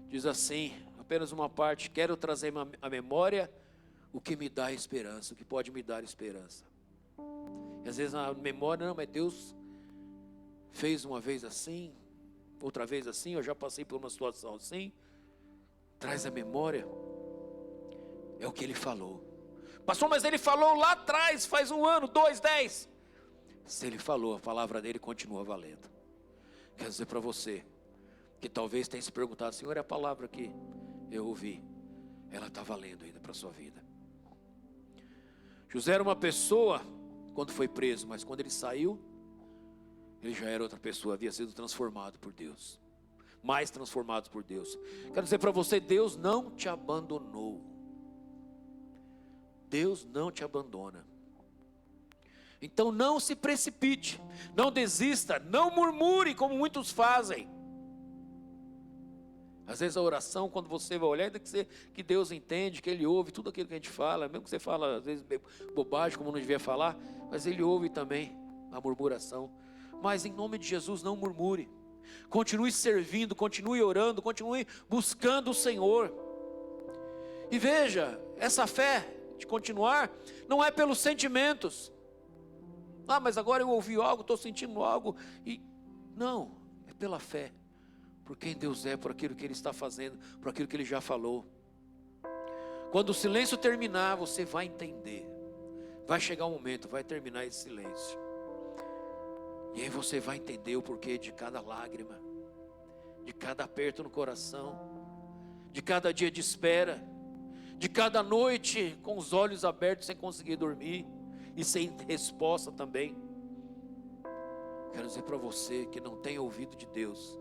diz assim, apenas uma parte: quero trazer à memória o que me dá esperança, o que pode me dar esperança. E às vezes na memória, não, mas Deus fez uma vez assim, outra vez assim, eu já passei por uma situação assim. Traz a memória, é o que Ele falou. Pastor, mas Ele falou lá atrás, faz 1 ano, 2, 10. Se Ele falou, a palavra dEle continua valendo. Quero dizer para você, que talvez tenha se perguntado: Senhor, é a palavra que eu ouvi, ela está valendo ainda para a sua vida. José era uma pessoa quando foi preso, mas quando ele saiu, ele já era outra pessoa, havia sido transformado por Deus. Mais transformado por Deus. Quero dizer para você, Deus não te abandonou. Deus não te abandona. Então não se precipite, não desista, não murmure como muitos fazem. Às vezes a oração, quando você vai olhar, ainda que Deus entende, que Ele ouve tudo aquilo que a gente fala, mesmo que você fala às vezes bobagem, como não devia falar, mas Ele ouve também a murmuração. Mas em nome de Jesus, não murmure. Continue servindo, continue orando, continue buscando o Senhor. E veja, essa fé de continuar não é pelos sentimentos. Ah, mas agora eu ouvi algo, estou sentindo algo. Não, é pela fé. Por quem Deus é, por aquilo que Ele está fazendo, por aquilo que Ele já falou. Quando o silêncio terminar, você vai entender. Vai chegar um momento, vai terminar esse silêncio. E aí você vai entender o porquê de cada lágrima, de cada aperto no coração, de cada dia de espera, de cada noite com os olhos abertos sem conseguir dormir e sem resposta também. Quero dizer para você que não tem ouvido de Deus,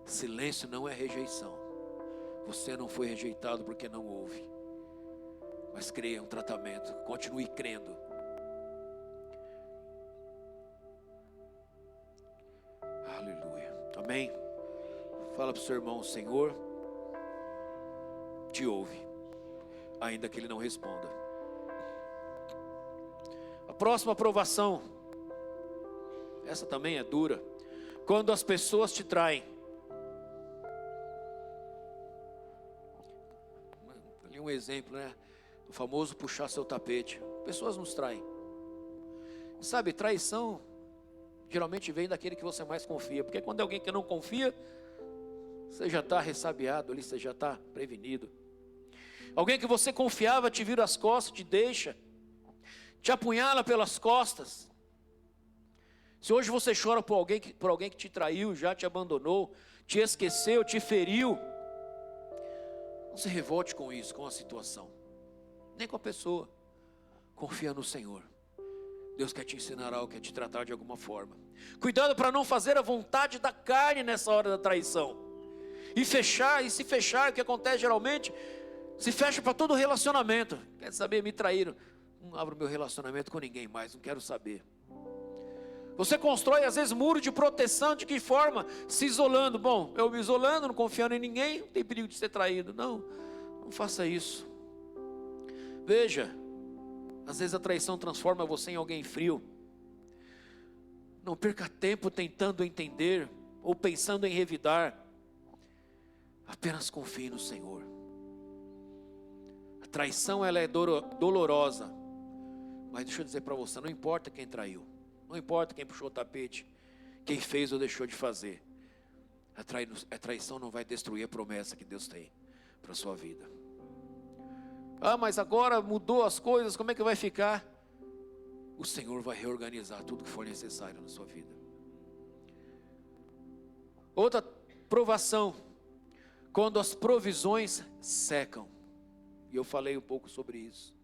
silêncio não é rejeição. Você não foi rejeitado porque não ouve. Mas creia, é um tratamento. Continue crendo. Aleluia. Amém. Fala para o seu irmão: o Senhor te ouve, ainda que Ele não responda. A próxima provação, essa também é dura. Quando as pessoas te traem. Ali um exemplo, né? O famoso puxar seu tapete. Pessoas nos traem. Sabe, traição geralmente vem daquele que você mais confia. Porque quando é alguém que não confia, você já está ressabiado ali, você já está prevenido. Alguém que você confiava te vira as costas, te deixa, te apunhala pelas costas. Se hoje você chora por alguém que te traiu, já te abandonou, te esqueceu, te feriu, não se revolte com isso, com a situação, nem com a pessoa. Confia no Senhor. Deus quer te ensinar algo, quer te tratar de alguma forma. Cuidado para não fazer a vontade da carne nessa hora da traição. E se fechar, o que acontece geralmente, se fecha para todo relacionamento. Quer saber, me traíram, não abro meu relacionamento com ninguém mais, não quero saber. Você constrói às vezes muro de proteção, de que forma? Se isolando. Bom, eu me isolando, não confiando em ninguém, não tem perigo de ser traído. Não faça isso. Veja, às vezes a traição transforma você em alguém frio. Não perca tempo tentando entender ou pensando em revidar. Apenas confie no Senhor. A traição, ela é dolorosa. Mas deixa eu dizer para você, não importa quem traiu. Não importa quem puxou o tapete, quem fez ou deixou de fazer. A traição não vai destruir a promessa que Deus tem para a sua vida. Ah, mas agora mudou as coisas, como é que vai ficar? O Senhor vai reorganizar tudo que for necessário na sua vida. Outra provação, quando as provisões secam. E eu falei um pouco sobre isso.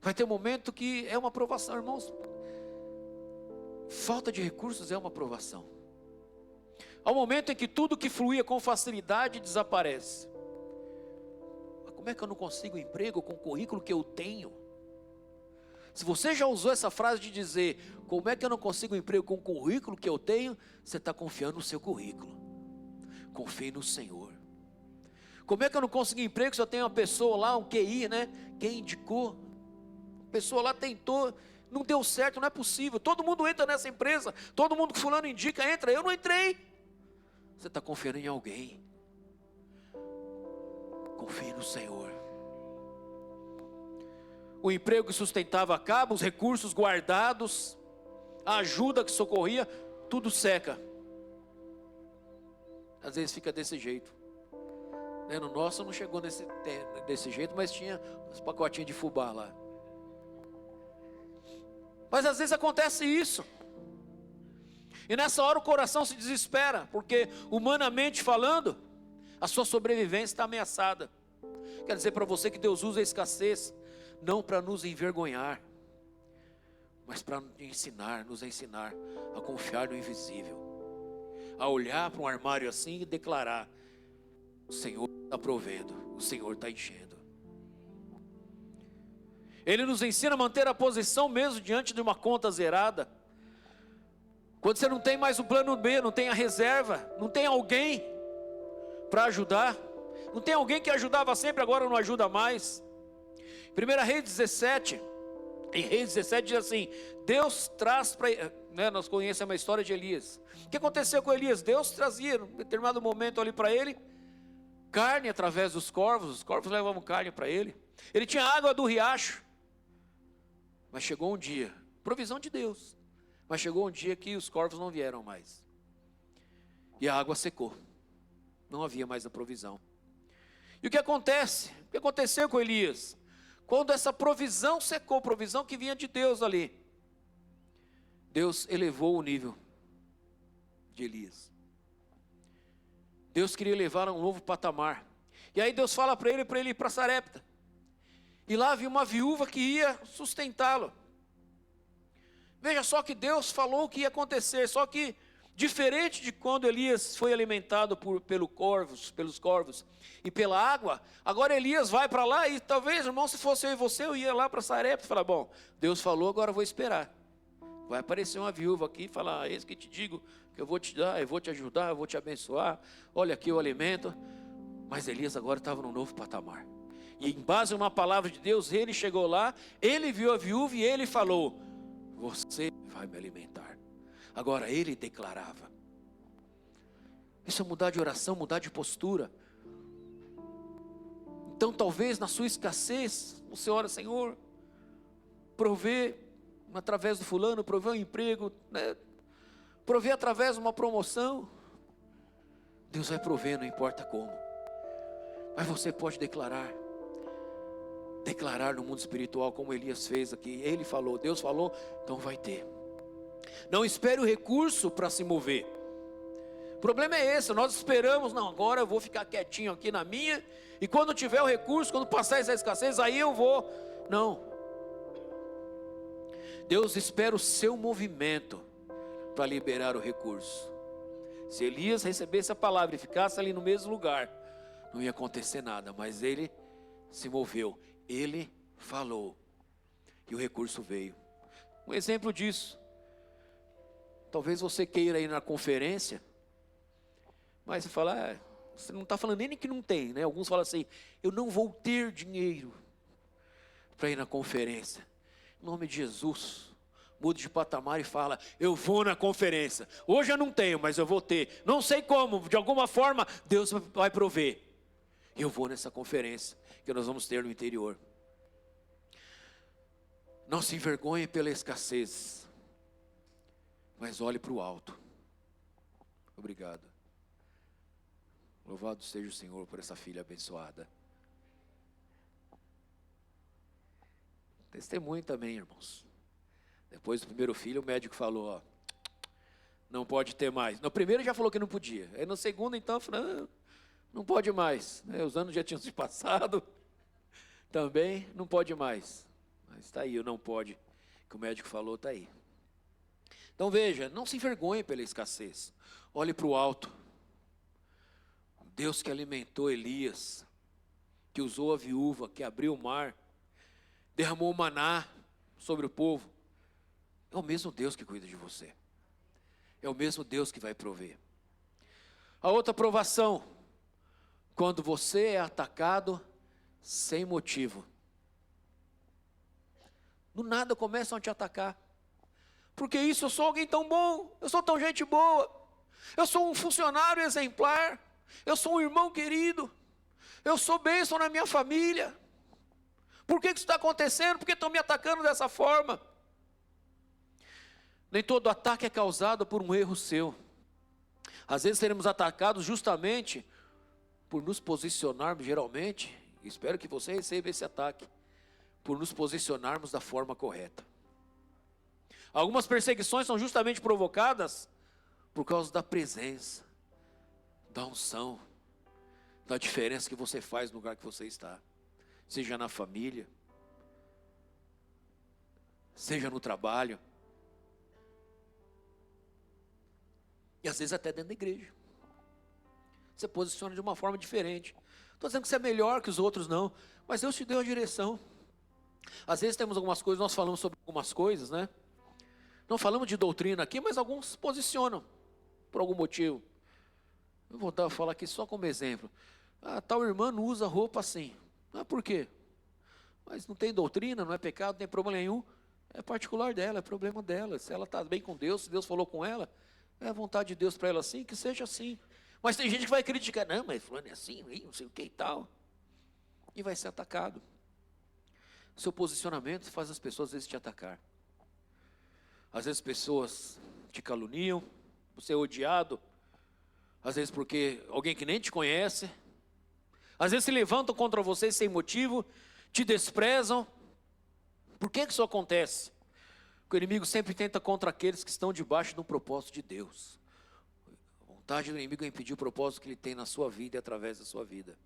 Vai ter um momento que é uma provação, irmãos. Falta de recursos é uma provação. Há um momento em que tudo que fluía com facilidade desaparece. Mas como é que eu não consigo emprego com o currículo que eu tenho? Se você já usou essa frase de dizer, como é que eu não consigo emprego com o currículo que eu tenho? Você está confiando no seu currículo. Confie no Senhor. Como é que eu não consigo emprego se eu tenho uma pessoa lá, um QI, né? Quem indicou? A pessoa lá tentou, não deu certo, não é possível. Todo mundo entra nessa empresa, todo mundo que fulano indica entra, eu não entrei. Você está confiando em alguém. Confie no Senhor. O emprego que sustentava acaba, os recursos guardados, a ajuda que socorria, tudo seca. Às vezes fica desse jeito. No nosso não chegou desse jeito, mas tinha uns pacotinhos de fubá lá. Mas às vezes acontece isso. E nessa hora o coração se desespera, porque humanamente falando, a sua sobrevivência está ameaçada. Quero dizer para você que Deus usa a escassez, não para nos envergonhar, mas para nos ensinar a confiar no invisível. A olhar para um armário assim e declarar, o Senhor está provendo, o Senhor está enchendo. Ele nos ensina a manter a posição mesmo diante de uma conta zerada. Quando você não tem mais o plano B, não tem a reserva, não tem alguém para ajudar. Não tem alguém que ajudava sempre, agora não ajuda mais. 1 Reis 17, em Reis 17 diz assim, Deus traz para... nós conhecemos a história de Elias. O que aconteceu com Elias? Deus trazia, em determinado momento ali para ele, carne através dos corvos. Os corvos levavam carne para ele. Ele tinha água do riacho. Mas chegou um dia, provisão de Deus, mas chegou um dia que os corvos não vieram mais. E a água secou. Não havia mais a provisão. E o que acontece? O que aconteceu com Elias? Quando essa provisão secou, provisão que vinha de Deus ali, Deus elevou o nível de Elias. Deus queria levar a um novo patamar. E aí Deus fala para ele ir para Sarepta. E lá havia uma viúva que ia sustentá-lo. Veja só que Deus falou o que ia acontecer. Só que, diferente de quando Elias foi alimentado pelos corvos e pela água, agora Elias vai para lá e talvez, irmão, se fosse eu e você, eu ia lá para Sarepta e falar, bom, Deus falou, agora eu vou esperar. Vai aparecer uma viúva aqui e falar, eis que te digo que eu vou te dar, eu vou te ajudar, eu vou te abençoar, olha aqui o alimento. Mas Elias agora estava num novo patamar. E em base a uma palavra de Deus, ele chegou lá, ele viu a viúva e ele falou, você vai me alimentar. Agora ele declarava. Isso é mudar de oração, mudar de postura. Então talvez na sua escassez, você ora, Senhor, provê através do fulano, provê um emprego, né? Provê através de uma promoção. Deus vai prover, não importa como. Mas você pode declarar no mundo espiritual, como Elias fez aqui. Ele falou, Deus falou, então vai ter. Não espere o recurso para se mover. O problema é esse, nós esperamos, não, agora eu vou ficar quietinho aqui na minha, e quando tiver o recurso, quando passar essa escassez, aí eu vou. Não. Deus espera o seu movimento para liberar o recurso. Se Elias recebesse a palavra e ficasse ali no mesmo lugar, não ia acontecer nada, mas ele se moveu, ele falou, e o recurso veio. Um exemplo disso, talvez você queira ir na conferência, mas você fala, você não está falando nem que não tem, né? Alguns falam assim, eu não vou ter dinheiro para ir na conferência. Em nome de Jesus, mude de patamar e fala, eu vou na conferência. Hoje eu não tenho, mas eu vou ter. Não sei como, de alguma forma, Deus vai prover. Eu vou nessa conferência que nós vamos ter no interior. Não se envergonhe pela escassez, mas olhe para o alto. Obrigado. Louvado seja o Senhor por essa filha abençoada. Testemunho também, irmãos. Depois do primeiro filho, o médico falou, ó, não pode ter mais. No primeiro já falou que não podia. Aí no segundo, então, falou, não pode mais. Os anos já tinham se passado. Também não pode mais. Mas está aí, o não pode, que o médico falou, está aí. Então veja, não se envergonhe pela escassez. Olhe para o alto. Deus que alimentou Elias, que usou a viúva, que abriu o mar, derramou o maná sobre o povo. É o mesmo Deus que cuida de você. É o mesmo Deus que vai prover. A outra provação, quando você é atacado sem motivo. Do nada começam a te atacar. Porque isso, eu sou alguém tão bom, eu sou tão gente boa, eu sou um funcionário exemplar, eu sou um irmão querido, eu sou bênção na minha família. Por que isso está acontecendo? Por que estão me atacando dessa forma? Nem todo ataque é causado por um erro seu. Às vezes seremos atacados justamente por nos posicionarmos, geralmente, espero que você receba esse ataque, por nos posicionarmos da forma correta. Algumas perseguições são justamente provocadas por causa da presença, da unção, da diferença que você faz no lugar que você está. Seja na família, seja no trabalho, e às vezes até dentro da igreja. Você posiciona de uma forma diferente. Estou dizendo que você é melhor que os outros, não, mas Deus te deu a direção. Às vezes temos algumas coisas, nós falamos sobre algumas coisas, né? Não falamos de doutrina aqui, mas alguns se posicionam por algum motivo. Eu vou falar aqui só como exemplo. Tal irmã não usa roupa assim. Por quê? Mas não tem doutrina, não é pecado, não tem problema nenhum. É particular dela, é problema dela. Se ela está bem com Deus, se Deus falou com ela, é a vontade de Deus para ela assim, que seja assim. Mas tem gente que vai criticar, não, mas fulano é assim, não sei o que e tal. E vai ser atacado. Seu posicionamento faz as pessoas às vezes te atacar. Às vezes pessoas te caluniam, você é odiado. Às vezes porque alguém que nem te conhece. Às vezes se levantam contra você sem motivo, te desprezam. Por que isso acontece? Porque o inimigo sempre tenta contra aqueles que estão debaixo do propósito de Deus. A vontade do inimigo é impedir o propósito que ele tem na sua vida e através da sua vida.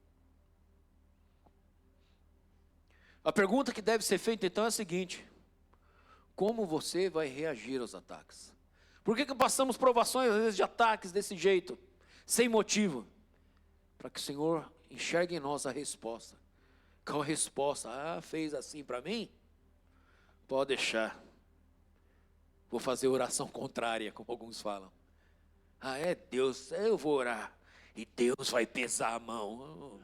A pergunta que deve ser feita então é a seguinte: como você vai reagir aos ataques? Por que passamos provações às vezes de ataques desse jeito, sem motivo? Para que o Senhor enxergue em nós a resposta. Qual a resposta? Fez assim para mim? Pode deixar. Vou fazer oração contrária, como alguns falam. É Deus, eu vou orar. E Deus vai pesar a mão.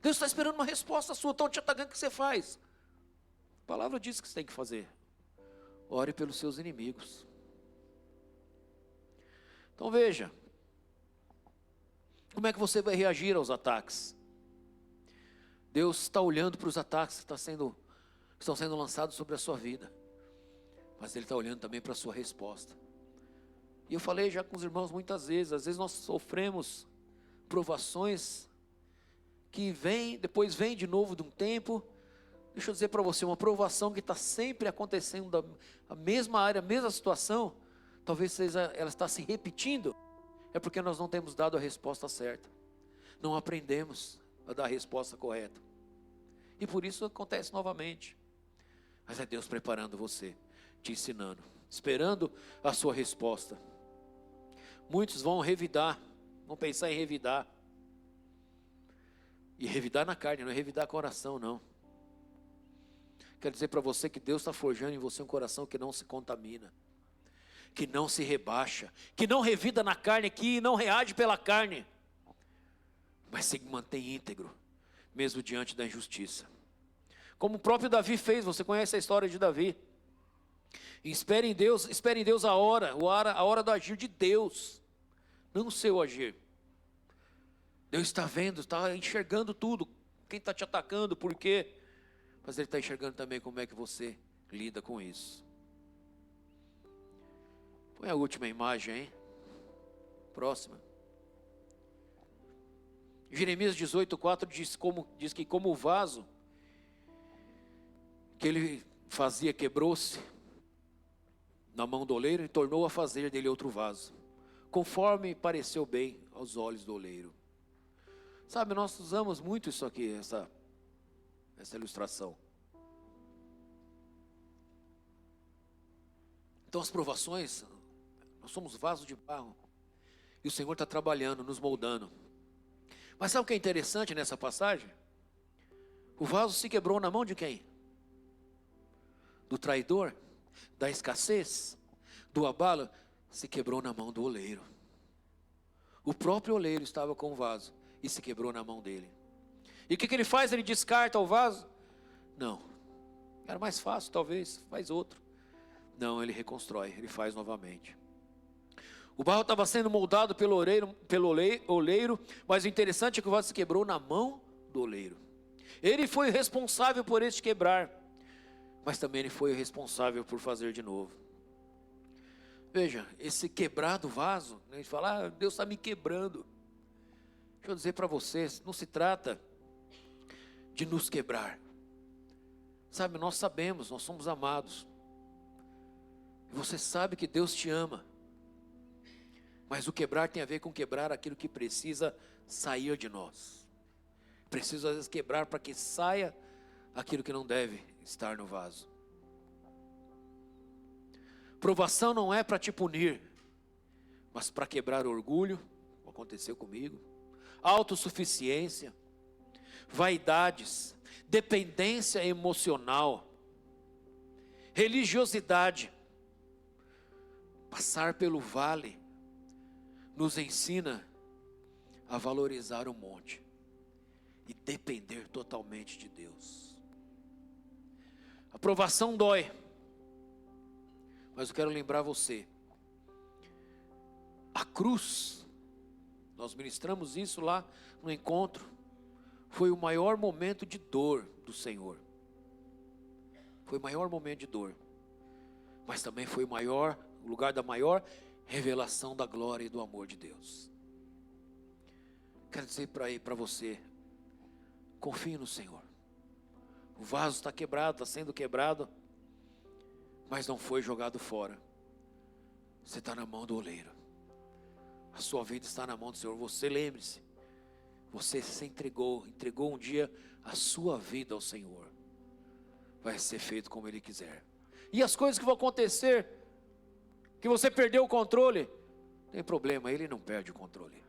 Deus está esperando uma resposta sua, estão te atacando, o que você faz? A palavra diz que você tem que fazer. Ore pelos seus inimigos. Então veja, como é que você vai reagir aos ataques? Deus está olhando para os ataques que estão sendo lançados sobre a sua vida. Mas Ele está olhando também para a sua resposta. E eu falei já com os irmãos muitas vezes, às vezes nós sofremos provações que depois vem de novo de um tempo. Deixa eu dizer para você, uma provação que está sempre acontecendo, a mesma área, a mesma situação, talvez ela está se repetindo, é porque nós não temos dado a resposta certa, não aprendemos a dar a resposta correta, e por isso acontece novamente. Mas é Deus preparando você, te ensinando, esperando a sua resposta. Muitos vão revidar, vão pensar em revidar, e revidar na carne, não é revidar com oração, não. Quero dizer para você que Deus está forjando em você um coração que não se contamina, que não se rebaixa, que não revida na carne, que não reage pela carne, mas se mantém íntegro, mesmo diante da injustiça. Como o próprio Davi fez, você conhece a história de Davi. Espere em Deus a hora do agir de Deus, não o seu agir. Deus está vendo, está enxergando tudo, quem está te atacando, por quê? Mas Ele está enxergando também como é que você lida com isso. Põe a última imagem, hein? Próxima. Jeremias 18:4 diz que como o vaso que ele fazia quebrou-se na mão do oleiro e tornou a fazer dele outro vaso, conforme pareceu bem aos olhos do oleiro. Sabe, nós usamos muito isso aqui, essa ilustração. Então as provações, nós somos vasos de barro, e o Senhor está trabalhando, nos moldando. Mas sabe o que é interessante nessa passagem? O vaso se quebrou na mão de quem? Do traidor, da escassez, do abalo, se quebrou na mão do oleiro. O próprio oleiro estava com o vaso e se quebrou na mão dele. E o que ele faz? Ele descarta o vaso? Não. Era mais fácil, talvez, faz outro. Não, ele reconstrói, ele faz novamente. O barro estava sendo moldado pelo oleiro, mas o interessante é que o vaso se quebrou na mão do oleiro. Ele foi responsável por este quebrar, mas também ele foi responsável por fazer de novo. Veja, esse quebrado vaso, a gente fala, Deus está me quebrando. Deixa eu dizer para vocês, não se trata de nos quebrar. Sabe, nós sabemos, nós somos amados. E você sabe que Deus te ama. Mas o quebrar tem a ver com quebrar aquilo que precisa sair de nós. Precisa às vezes quebrar para que saia aquilo que não deve estar no vaso. Provação não é para te punir, mas para quebrar orgulho, aconteceu comigo, autossuficiência, vaidades, dependência emocional, religiosidade, passar pelo vale nos ensina a valorizar o monte e depender totalmente de Deus. A provação dói, mas eu quero lembrar você, a cruz, nós ministramos isso lá no encontro, foi o maior momento de dor do Senhor. Foi o maior momento de dor, mas também foi o lugar da maior revelação da glória e do amor de Deus. Quero dizer para você, confie no Senhor. O vaso está quebrado, está sendo quebrado, mas não foi jogado fora. Você está na mão do oleiro. A sua vida está na mão do Senhor. Você, lembre-se, você se entregou um dia a sua vida ao Senhor. Vai ser feito como Ele quiser. E as coisas que vão acontecer, que você perdeu o controle, não tem problema, Ele não perde o controle.